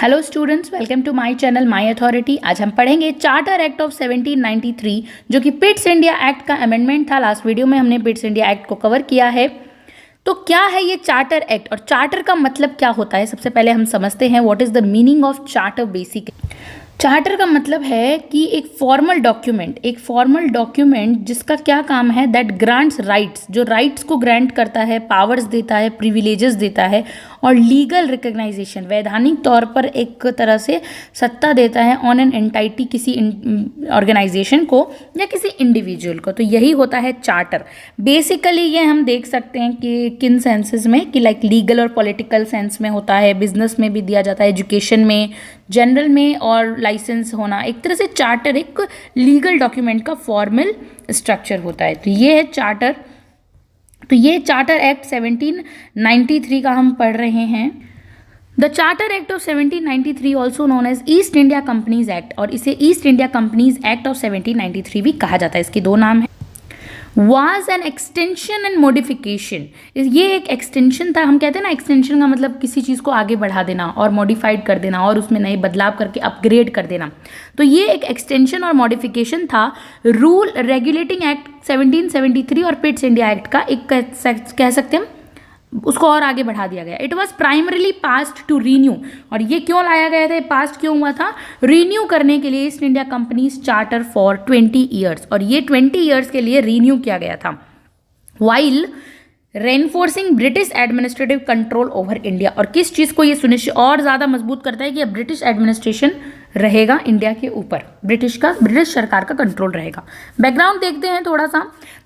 Hello students, welcome to my channel my authority. आज हम पढ़ेंगे चार्टर एक्ट ऑफ 1793 जो कि पिट्स इंडिया एक्ट का अमेंडमेंट था। लास्ट वीडियो में हमने पिट्स इंडिया एक्ट को कवर किया है। तो क्या है ये चार्टर एक्ट और चार्टर का मतलब क्या होता है, सबसे पहले हम समझते हैं what is the meaning of charter. Basic charter का मतलब है कि एक फॉर्मल डॉक्यूमेंट जिसका क्या काम है, दैट ग्रांट्स राइट्स, जो राइट्स को ग्रांट करता है, पावर्स देता है, प्रिविलेजेस देता है और लीगल रिकग्नाइजेशन, वैधानिक तौर पर एक तरह से सत्ता देता है ऑन एन एंटाइटी, किसी ऑर्गेनाइजेशन को या किसी इंडिविजुअल को। तो यही होता है चार्टर। बेसिकली ये हम देख सकते हैं कि किन सेंसेस में, कि लाइक लीगल और पॉलिटिकल सेंस में होता है, बिजनेस में भी दिया जाता है, एजुकेशन में, जनरल में, और लाइसेंस होना। एक तरह से चार्टर एक लीगल डॉक्यूमेंट का फॉर्मल स्ट्रक्चर होता है। तो ये है चार्टर। तो ये चार्टर एक्ट 1793 का हम पढ़ रहे हैं। The charter act of 1793 also known as East India company's act, और इसे East India company's act of 1793 भी कहा जाता है। इसके दो नाम हैं। Was an extension and modification, ये एक एक्सटेंशन था। हम कहते हैं ना, एक्सटेंशन का मतलब किसी चीज़ को आगे बढ़ा देना और मॉडिफाइड कर देना और उसमें नए बदलाव करके अपग्रेड कर देना। तो ये एक एक्सटेंशन और मॉडिफिकेशन था रूल रेगुलेटिंग एक्ट 1773 और पिट्स इंडिया एक्ट का एक कह सकते हैं, उसको और आगे बढ़ा दिया गया। It was primarily passed to renew, और ये क्यों लाया गया था, पास्ट क्यों हुआ था, रीन्यू करने के लिए east India company's charter for 20 years, और ये 20 ईयर्स के लिए रीन्यू किया गया था। While reinforcing British administrative control over India, और किस चीज़ को ये सुनिश्चित और ज़्यादा मजबूत करता है कि अब ब्रिटिश एडमिनिस्ट्रेशन रहेगा इंडिया के ऊपर, ब्रिटिश सरकार का कंट्रोल रहेगा। बैकग्राउंड देखते हैं थोड़ा सा।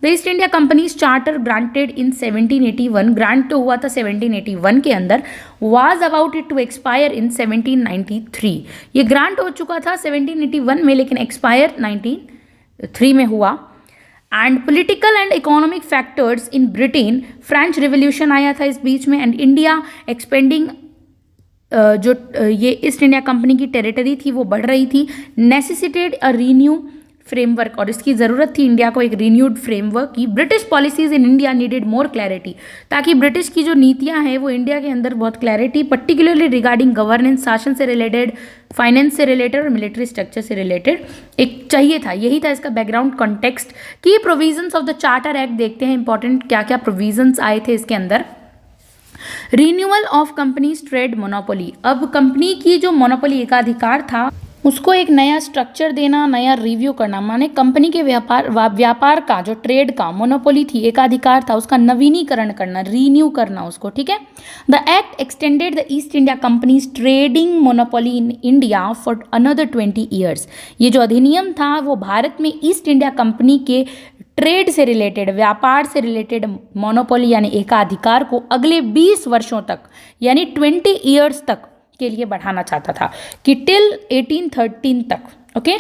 The East India company's charter granted in 1781, grant तो हुआ था 1781 के अंदर, was about it to expire in 1793। ये ग्रांट हो चुका था 1781 में, लेकिन एक्सपायर 93 में हुआ। And political and economic factors in Britain, French revolution आया था इस बीच में, एंड इंडिया एक्सपेंडिंग, जो ये ईस्ट इंडिया कंपनी की टेरिटरी थी वो बढ़ रही थी, नेसेसिटेड अ रीन्यू फ्रेमवर्क, और इसकी ज़रूरत थी इंडिया को एक रीन्यूड फ्रेमवर्क की। British policies in India needed more clarity, ताकि ब्रिटिश की जो नीतियां हैं वो इंडिया के अंदर बहुत क्लैरिटी, पर्टिकुलरली रिगार्डिंग गवर्नेंस, शासन से रिलेटेड, फाइनेंस से रिलेटेड और मिलिट्री स्ट्रक्चर से रिलेटेड एक चाहिए था। यही था इसका बैकग्राउंड कॉन्टेक्स्ट। की provisions of the charter act देखते हैं, इंपॉर्टेंट क्या क्या प्रोविजंस आए थे इसके अंदर। Renewal of companies trade monopoly, अब कंपनी की जो मोनोपोली एकाधिकार था उसको एक नया स्ट्रक्चर देना, नया रिव्यू करना, माने कंपनी के व्यापार का जो ट्रेड का मोनोपोली थी, एकाधिकार था, उसका नवीनीकरण करना, रीन्यू करना उसको, ठीक है। The act extended the East India companies trading monopoly in India for another 20 years. ये जो अधिनियम था वो भारत में ईस्ट इंडिया कंपनी के ट्रेड से रिलेटेड, व्यापार से रिलेटेड मोनोपोली यानी एकाधिकार को अगले 20 वर्षों तक यानी 20 ईयर्स तक के लिए बढ़ाना चाहता था, कि टिल 1813 तक। Okay.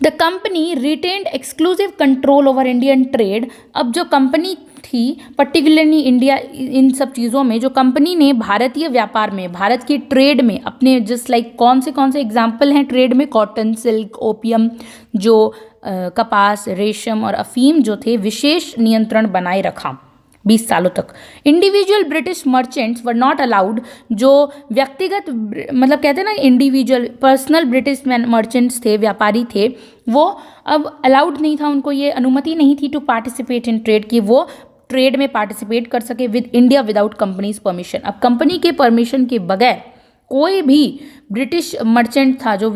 The company retained exclusive control over Indian trade. अब जो कंपनी थी पर्टिकुलरली इंडिया, इन सब चीज़ों में जो कंपनी ने भारतीय व्यापार में, भारत की ट्रेड में अपने, जस्ट लाइक कौन से एग्जाम्पल हैं ट्रेड में, कॉटन, सिल्क, ओपियम, जो कपास, रेशम और अफीम जो थे, विशेष नियंत्रण बनाए रखा 20 सालों तक। Individual British merchants were not allowed, जो व्यक्तिगत, मतलब कहते हैं ना इंडिविजुअल, पर्सनल ब्रिटिश मर्चेंट्स थे, व्यापारी थे, वो अब अलाउड नहीं था, उनको ये अनुमति नहीं थी टू पार्टिसिपेट इन ट्रेड, की वो ट्रेड में पार्टिसिपेट कर सके with India without companies permission. अब कंपनी के परमिशन के बगैर कोई भी ब्रिटिश मर्चेंट था, जो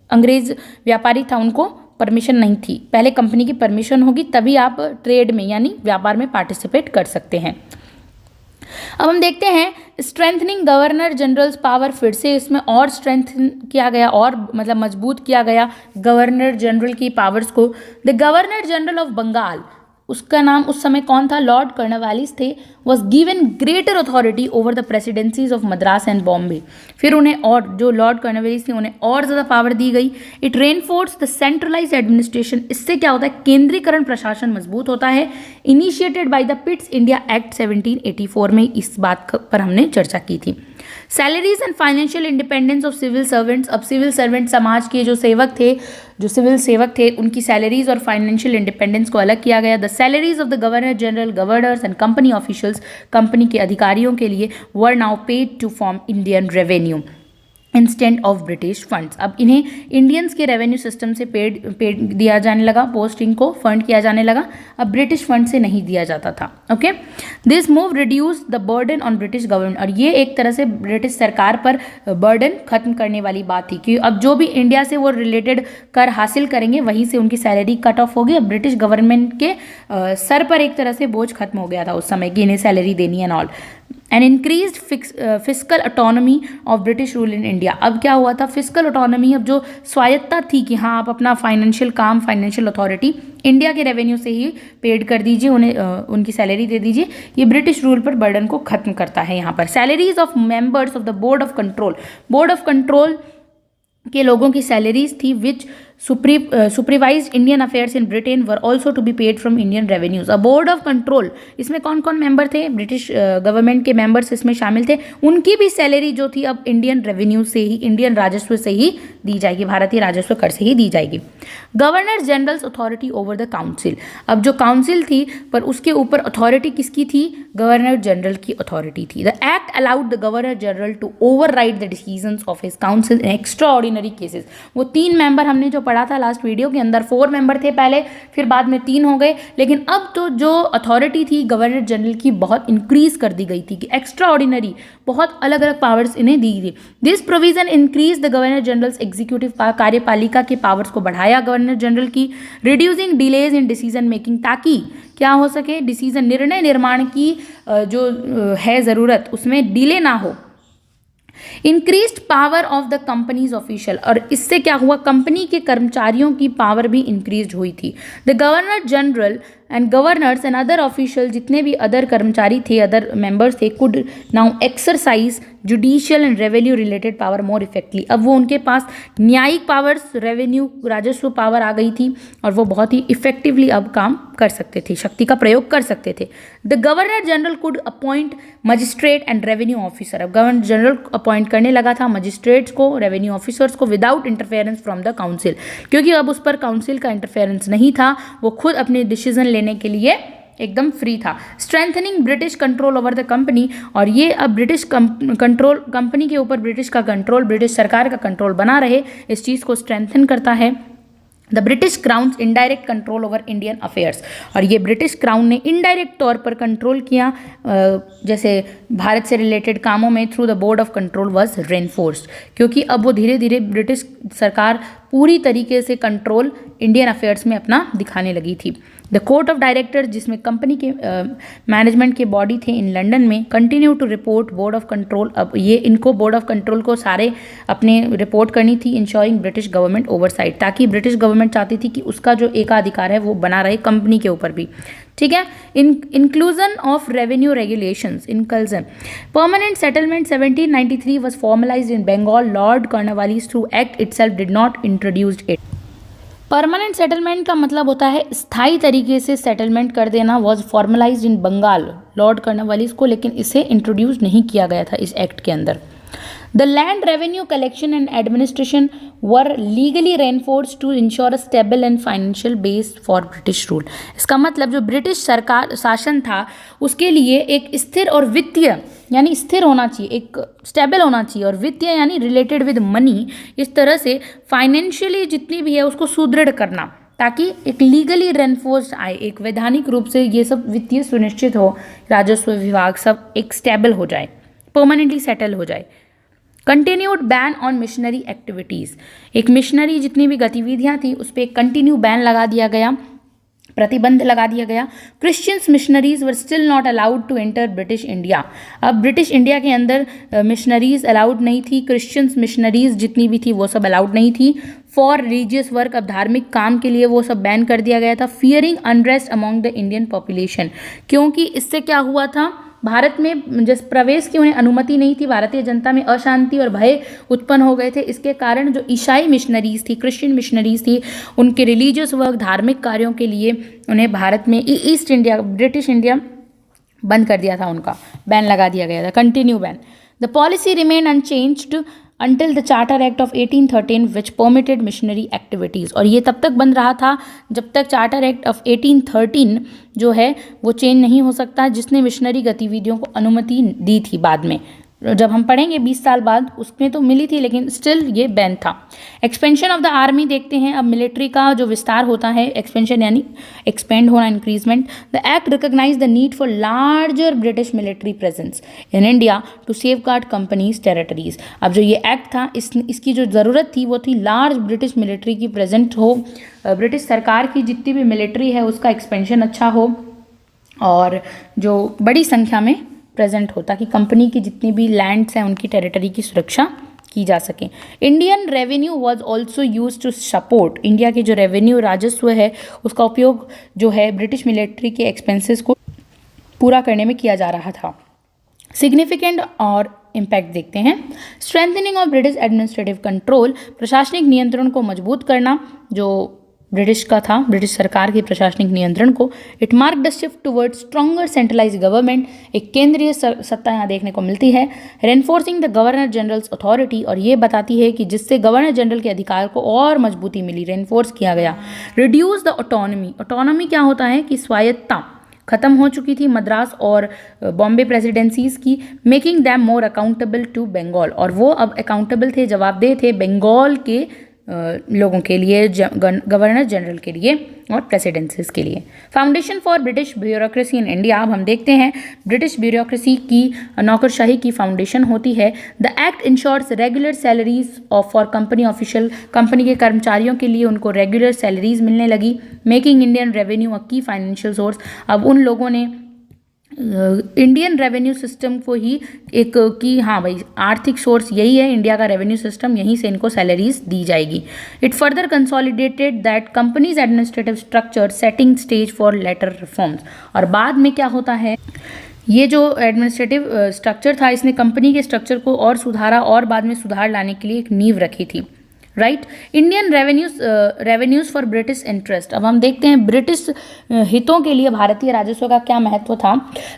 अंग्रेज व्यापारी था, उनको परमिशन नहीं थी। पहले कंपनी की परमिशन होगी तभी आप ट्रेड में यानी व्यापार में पार्टिसिपेट कर सकते हैं। अब हम देखते हैं स्ट्रेंथनिंग गवर्नर जनरल्स पावर, फिर से इसमें और स्ट्रेंथन किया गया, और मतलब मजबूत किया गया गवर्नर जनरल की पावर्स को। The governor general of Bengal, उसका नाम उस समय कौन था, लॉर्ड कॉर्नवालिस थे, was given greater authority over the presidencies of Madras and Bombay. फिर उन्हें, और जो लॉर्ड कॉर्नवालिस थे, उन्हें और ज़्यादा पावर दी गई। It reinforce the centralized administration, इससे क्या होता है, केंद्रीकरण प्रशासन मजबूत होता है। Initiated by the Pitt's India act 1784 में इस बात पर हमने चर्चा की थी। Salaries and financial independence of civil servants, अब सिविल सर्वेंट समाज के जो सेवक थे, जो सिविल सेवक थे, उनकी सैलरीज और फाइनेंशियल इंडिपेंडेंस को अलग किया गया। The salaries of the governor general, governors and company officials, company के अधिकारियों के लिए were now paid to form Indian revenue instant of British funds. अब इन्हें इंडियंस के रेवेन्यू सिस्टम से पेड दिया जाने लगा, पोस्टिंग को फंड किया जाने लगा, अब ब्रिटिश फंड से नहीं दिया जाता था। Okay, this move reduce the burden on British government, और ये एक तरह से ब्रिटिश सरकार पर बर्डन खत्म करने वाली बात थी कि अब जो भी इंडिया से वो रिलेटेड कर हासिल करेंगे वहीं से उनकी सैलरी कट ऑफ होगी। अब ब्रिटिश गवर्नमेंट के सर पर एक तरह से बोझ खत्म हो गया था उस समय कि इन्हें सैलरी देनी and all. And increase physical autonomy of British rule in India, अब क्या हुआ था, फिजिकल ऑटोनॉमी, अब जो स्वायत्ता थी कि हाँ आप अपना फाइनेंशियल काम, फाइनेंशियल अथॉरिटी इंडिया के रेवेन्यू से ही पेड कर दीजिए, उन्हें उनकी सैलरी दे दीजिए, ये ब्रिटिश रूल पर बर्डन को खत्म करता है। यहाँ पर salaries of members of the board of control, board of control के लोगों की सैलरीज थी which supervise Indian affairs in Britain were also to be paid from Indian revenues. A board of control, इसमें कौन कौन मेंबर थे, British government के members इसमें शामिल थे, उनकी भी सैलरी जो थी अब इंडियन रेवेन्यू से ही, इंडियन राजस्व से ही दी जाएगी, भारतीय राजस्व कर से ही दी जाएगी। Governor general's authority over the council, अब जो काउंसिल थी पर उसके ऊपर अथॉरिटी किसकी थी, गवर्नर जनरल की अथॉरिटी थी। The act allowed the governor general to override the decisions of his council in extraordinary cases. वो 3 मेंबर हमने जो पढ़ा था लास्ट वीडियो के अंदर, 4 मेंबर थे पहले, फिर बाद में 3 हो गए, लेकिन अब तो जो अथॉरिटी थी गवर्नर जनरल की बहुत इंक्रीज कर दी गई थी कि एक्स्ट्रा ऑर्डिनरी बहुत अलग अलग पावर्स इन्हें दी गई। This provision increase the governor generals executive कार्यपालिका के पावर्स को बढ़ाया गवर्नर जनरल की, reducing delays in decision making, ताकि क्या हो सके, डिसीजन निर्णय निर्माण की जो है ज़रूरत उसमें डिले ना हो। Increased power of the companies official, और इससे क्या हुआ, कंपनी के कर्मचारियों की पावर भी इंक्रीज हुई थी। The governor general and governors and other official, जितने भी अदर कर्मचारी थे, अदर मेंबर्स थे, could now exercise judicial and revenue related power more effectively. अब वो उनके पास न्यायिक पावर्स, रेवेन्यू राजस्व पावर आ गई थी और वो बहुत ही इफेक्टिवली अब काम कर सकते थे, शक्ति का प्रयोग कर सकते थे। The governor general could appoint magistrate and revenue officer, अब गवर्नर जनरल अपॉइंट करने लगा था मजिस्ट्रेट्स को, रेवेन्यू ऑफिसर्स को, without interference from the council, क्योंकि अब उस पर काउंसिल का इंटरफेरेंस नहीं था, वो खुद अपने डिसीजन लेने के लिए एकदम फ्री था। Strengthening British control over the company, और ये अब ब्रिटिश कंट्रोल, कंपनी के ऊपर ब्रिटिश का कंट्रोल, ब्रिटिश सरकार का कंट्रोल बना रहे, इस चीज़ को स्ट्रेंथन करता है। The British crown indirect control over Indian affairs, और ये ब्रिटिश क्राउन ने इनडायरेक्ट तौर पर कंट्रोल किया, जैसे भारत से रिलेटेड कामों में through the board of control was reinforced, क्योंकि अब वो धीरे धीरे ब्रिटिश सरकार पूरी तरीके से कंट्रोल इंडियन अफेयर्स में अपना दिखाने लगी थी। द कोर्ट ऑफ डायरेक्टर, जिसमें कंपनी के मैनेजमेंट के बॉडी थे इन लंदन में, continue to report board of control, अब ये इनको बोर्ड ऑफ कंट्रोल को सारे अपने रिपोर्ट करनी थी, इंश्योरिंग ब्रिटिश गवर्नमेंट ओवरसाइट, ताकि ब्रिटिश गवर्नमेंट चाहती थी कि उसका जो एकाधिकार है वो बना रहे कंपनी के ऊपर भी, ठीक है। Inclusion of revenue regulations, inclusion permanent settlement 1793 was formalized in Bengal, lord Cornwallis through act itself did not introduced it. Permanent settlement का मतलब होता है स्थायी तरीके से सेटलमेंट कर देना, was formalized in Bengal, lord Cornwallis को, लेकिन इसे इंट्रोड्यूस नहीं किया गया था इस एक्ट के अंदर। The land revenue collection and administration were legally reinforced to ensure a stable and financial base for British rule. इसका मतलब जो ब्रिटिश सरकार शासन था उसके लिए एक स्थिर और वित्तीय, यानी स्थिर होना चाहिए, एक स्टेबल होना चाहिए, और वित्तीय यानी रिलेटेड विद मनी, इस तरह से फाइनेंशियली जितनी भी है उसको सुदृढ़ करना, ताकि एक लीगली रेनफोर्स्ड आए, एक वैधानिक रूप से ये सब वित्तीय सुनिश्चित हो, राजस्व विभाग सब एक स्टेबल हो जाए, परमानेंटली सेटल हो जाए। Continued ban on missionary activities, एक मिशनरी जितनी भी गतिविधियां थी उस पर एक कंटिन्यू बैन लगा दिया गया, प्रतिबंध लगा दिया गया। Christians missionaries were still not allowed to enter British India, अब ब्रिटिश इंडिया के अंदर मिशनरीज अलाउड नहीं थी, क्रिश्चियंस मिशनरीज जितनी भी थी वो सब अलाउड नहीं थी। फॉर रिलीजियस वर्क, अब धार्मिक काम के लिए वो सब बैन कर दिया गया था। Fearing unrest among the Indian population, क्योंकि इससे क्या हुआ था, भारत में जिस प्रवेश की उन्हें अनुमति नहीं थी, भारतीय जनता में अशांति और भय उत्पन्न हो गए थे। इसके कारण जो ईसाई मिशनरीज थी, क्रिश्चियन मिशनरीज थी, उनके रिलीजियस वर्क, धार्मिक कार्यों के लिए उन्हें भारत में ईस्ट इंडिया, ब्रिटिश इंडिया बंद कर दिया था, उनका बैन लगा दिया गया था, continue ban. The policy remain unchanged until the Charter Act of 1813 which permitted missionary activities। और ये तब तक बंद रहा था जब तक चार्टर एक्ट ऑफ 1813 जो है वो चेंज नहीं हो सकता, जिसने मिशनरी गतिविधियों को अनुमति दी थी। बाद में जब हम पढ़ेंगे 20 साल बाद उसमें तो मिली थी, लेकिन स्टिल ये बैन था। एक्सपेंशन ऑफ द आर्मी देखते हैं। अब मिलिट्री का जो विस्तार होता है, एक्सपेंशन यानी एक्सपेंड होना, increasement. The act recognize the need for larger British military presence in India to safeguard company's territories. अब जो ये एक्ट था इसकी जो ज़रूरत थी वो थी लार्ज ब्रिटिश मिलिट्री की प्रेजेंट हो, ब्रिटिश सरकार की जितनी भी मिलिट्री है उसका एक्सपेंशन अच्छा हो और जो बड़ी संख्या में प्रेजेंट हो, ताकि कंपनी की जितनी भी लैंड्स हैं उनकी टेरिटरी की सुरक्षा की जा सके। Indian revenue was also used to support. India के जो रेवेन्यू राजस्व है उसका उपयोग जो है ब्रिटिश मिलिट्री के एक्सपेंसेस को पूरा करने में किया जा रहा था। सिग्निफिकेंट और इम्पैक्ट देखते हैं। Strengthening of British administrative control, प्रशासनिक नियंत्रण को मजबूत करना जो ब्रिटिश का था, ब्रिटिश सरकार के प्रशासनिक नियंत्रण को। It mark the shift toward stronger centralize government, एक केंद्रीय सत्ता यहाँ देखने को मिलती है। Reinforcing the governor general's authority, और ये बताती है कि जिससे गवर्नर जनरल के अधिकार को और मजबूती मिली, रेनफोर्स किया गया। रिड्यूस द ऑटोनॉमी, ऑटोनॉमी क्या होता है कि स्वायत्ता खत्म हो चुकी थी मद्रास और बॉम्बे प्रेसिडेंसीज की। Making them more accountable to Bengal, और वो अब अकाउंटेबल थे, जवाबदेह थे बंगाल के लोगों के लिए, गवर्नर जनरल के लिए और प्रेसिडेंसीज के लिए। Foundation for British bureaucracy in India, अब हम देखते हैं ब्रिटिश ब्यूरोक्रेसी की नौकरशाही की फाउंडेशन होती है। The act ensures regular salaries for company official, company के कर्मचारियों के लिए उनको रेगुलर सैलरीज मिलने लगी। मेकिंग इंडियन रेवेन्यू अ की फाइनेंशियल सोर्स, अब उन लोगों ने इंडियन रेवेन्यू सिस्टम को ही एक कि हाँ भाई आर्थिक सोर्स यही है इंडिया का रेवेन्यू सिस्टम, यहीं से इनको सैलरीज दी जाएगी। It further consolidated that company's administrative structure, setting stage for later reforms. और बाद में क्या होता है, ये जो एडमिनिस्ट्रेटिव स्ट्रक्चर था इसने कंपनी के स्ट्रक्चर को और सुधारा और बाद में सुधार लाने के लिए एक नींव रखी थी। Right, Indian revenues for British interest, अब हम देखते हैं ब्रिटिश हितों के लिए भारतीय राजस्व का क्या महत्व था।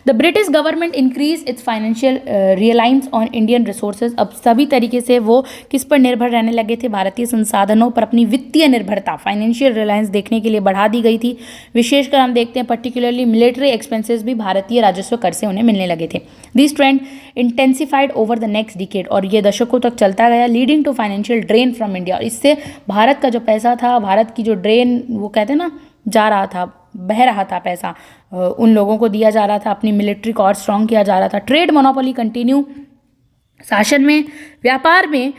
The British government increase its financial reliance on Indian resources, अब सभी तरीके से वो किस पर निर्भर रहने लगे थे, भारतीय संसाधनों पर अपनी वित्तीय निर्भरता, फाइनेंशियल रिलायंस देखने के लिए बढ़ा दी गई थी। विशेषकर हम देखते हैं पर्टिकुलरली मिलिट्री एक्सपेंसेस भी भारतीय राजस्व कर से उन्हें मिलने लगे थे। This trend intensified over the next decade, और ये दशकों तक चलता गया, leading to financial drain from India. इससे भारत का जो पैसा था, भारत की जो ड्रेन वो कहते हैं ना जा रहा था, बह रहा था पैसा, उन लोगों को दिया जा रहा था, अपनी मिलिट्री को और स्ट्रॉन्ग किया जा रहा था। ट्रेड मोनोपोली कंटिन्यू, शासन में व्यापार में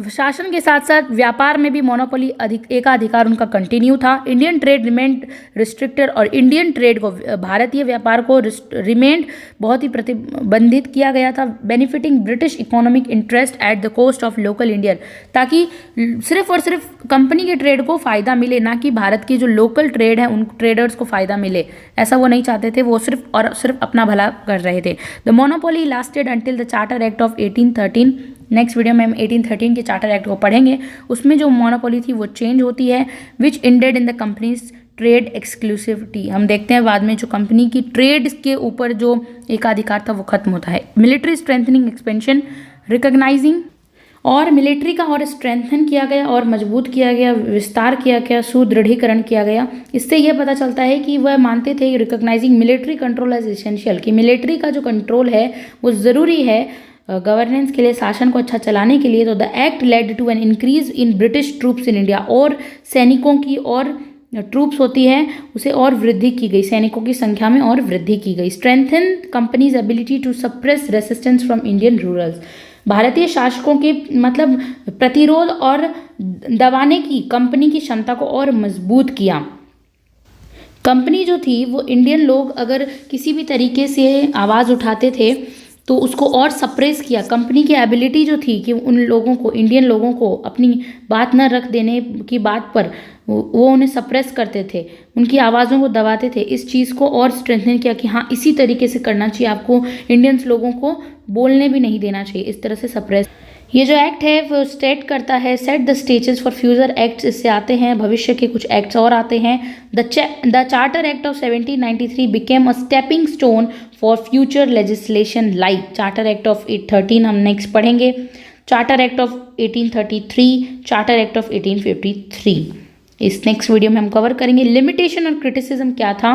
शासन के साथ साथ व्यापार में भी मोनोपोली एकाधिकार उनका कंटिन्यू था। इंडियन ट्रेड रिमेंड रिस्ट्रिक्टेड, और इंडियन ट्रेड को, भारतीय व्यापार को रिमेंड बहुत ही प्रतिबंधित किया गया था। Benefiting British economic interest at the cost of local Indian, ताकि सिर्फ और सिर्फ कंपनी के ट्रेड को फ़ायदा मिले, ना कि भारत की जो लोकल ट्रेड है उन ट्रेडर्स को फ़ायदा मिले, ऐसा वो नहीं चाहते थे, वो सिर्फ और सिर्फ अपना भला कर रहे थे। The monopoly lasted until the charter act of 1813। Next video में हम 1813 के चार्टर एक्ट को पढ़ेंगे, उसमें जो मोनोपोली थी वो चेंज होती है। Which ended in the companies trade exclusivity, हम देखते हैं बाद में जो कंपनी की ट्रेड के ऊपर जो एकाधिकार था वो खत्म होता है। मिलिट्री स्ट्रेंथनिंग एक्सपेंशन रिकॉग्नाइजिंग, और मिलिट्री का और स्ट्रेंथन किया गया और मजबूत किया गया, विस्तार किया गया, सुदृढ़ीकरण किया गया। इससे यह पता चलता है कि वह मानते थे recognizing military control as essential, कि मिलिट्री का जो कंट्रोल है वो ज़रूरी है गवर्नेंस के लिए, शासन को अच्छा चलाने के लिए। तो the act led to an increase in British troops in India, और सैनिकों की और ट्रूप्स होती है उसे और वृद्धि की गई, सैनिकों की संख्या में और वृद्धि की गई। Strengthen company's ability to suppress resistance from Indian rulers, भारतीय शासकों के मतलब प्रतिरोध और दबाने की कंपनी की क्षमता को और मजबूत किया। कंपनी जो थी वो इंडियन लोग अगर किसी भी तरीके से आवाज़ उठाते थे तो उसको और सप्रेस किया। कंपनी की एबिलिटी जो थी कि उन लोगों को, इंडियन लोगों को अपनी बात न रख देने की बात पर वो उन्हें सप्रेस करते थे, उनकी आवाज़ों को दबाते थे। इस चीज़ को और स्ट्रेंथन किया कि हाँ इसी तरीके से करना चाहिए, आपको इंडियंस लोगों को बोलने भी नहीं देना चाहिए, इस तरह से सप्रेस। ये जो एक्ट है वो स्टेट करता है set the stages for future acts, इससे आते हैं भविष्य के कुछ एक्ट्स और आते हैं। The charter act of 1793 became a stepping stone for future legislation like charter act of 13 हम नेक्स्ट पढ़ेंगे, charter act of 1833, charter act of 1853। इस नेक्स्ट वीडियो में हम कवर करेंगे लिमिटेशन और क्रिटिसिज्म क्या था।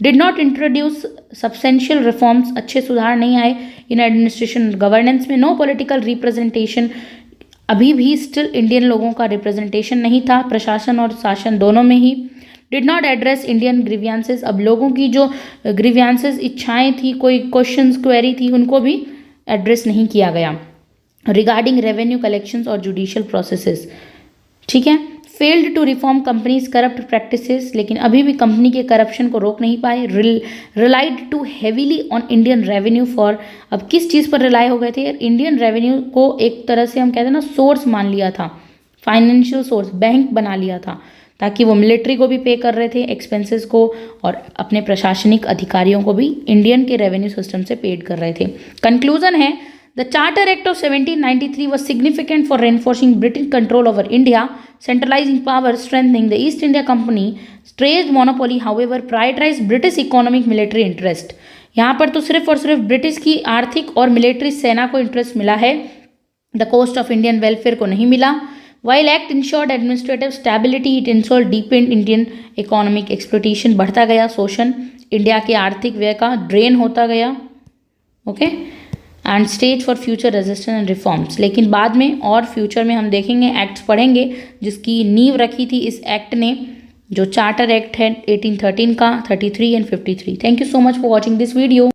Did not introduce substantial reforms, अच्छे सुधार नहीं आए इन एडमिनिस्ट्रेशन गवर्नेंस में। नो पॉलिटिकल रिप्रेजेंटेशन, अभी भी स्टिल इंडियन लोगों का रिप्रेजेंटेशन नहीं था प्रशासन और शासन दोनों में ही। Did not address Indian grievances, अब लोगों की जो ग्रीवियंसेस इच्छाएं थी, कोई क्वेश्चंस क्वेरी थी, उनको भी एड्रेस नहीं किया गया। रिगार्डिंग रेवेन्यू कलेक्शंस और जुडिशियल प्रोसेसेस, ठीक है। Failed to reform company's corrupt practices, लेकिन अभी भी कंपनी के करप्शन को रोक नहीं पाए। Relied too heavily on Indian revenue for, अब किस चीज़ पर रिलाई हो गए थे, इंडियन रेवेन्यू को एक तरह से हम कहते हैं ना सोर्स मान लिया था, फाइनेंशियल सोर्स, बैंक बना लिया था, ताकि वो मिलिट्री को भी पे कर रहे थे एक्सपेंसेस को और अपने प्रशासनिक अधिकारियों को भी इंडियन के रेवेन्यू सिस्टम से पेड कर रहे थे। कंक्लूजन है, the charter act of 1793 was significant for reinforcing British control over India, centralizing power, strengthening the East India Company trade monopoly, however prioritized British economic military interest। यहाँ पर तो सिर्फ और सिर्फ ब्रिटिश की आर्थिक और मिलिट्री सेना को इंटरेस्ट मिला है, the cost of Indian welfare को नहीं मिला। While Act ensured administrative stability, it ensured deepened Indian economic exploitation, बढ़ता गया शोषण, इंडिया के आर्थिक व्यय का ड्रेन होता गया, okay, and stage for future resistance and reforms. लेकिन बाद में और फ्यूचर में हम देखेंगे, एक्ट्स पढ़ेंगे जिसकी नींव रखी थी इस एक्ट ने, जो चार्टर एक्ट है 1813 का, 33 and 53। Thank you so much for watching this video.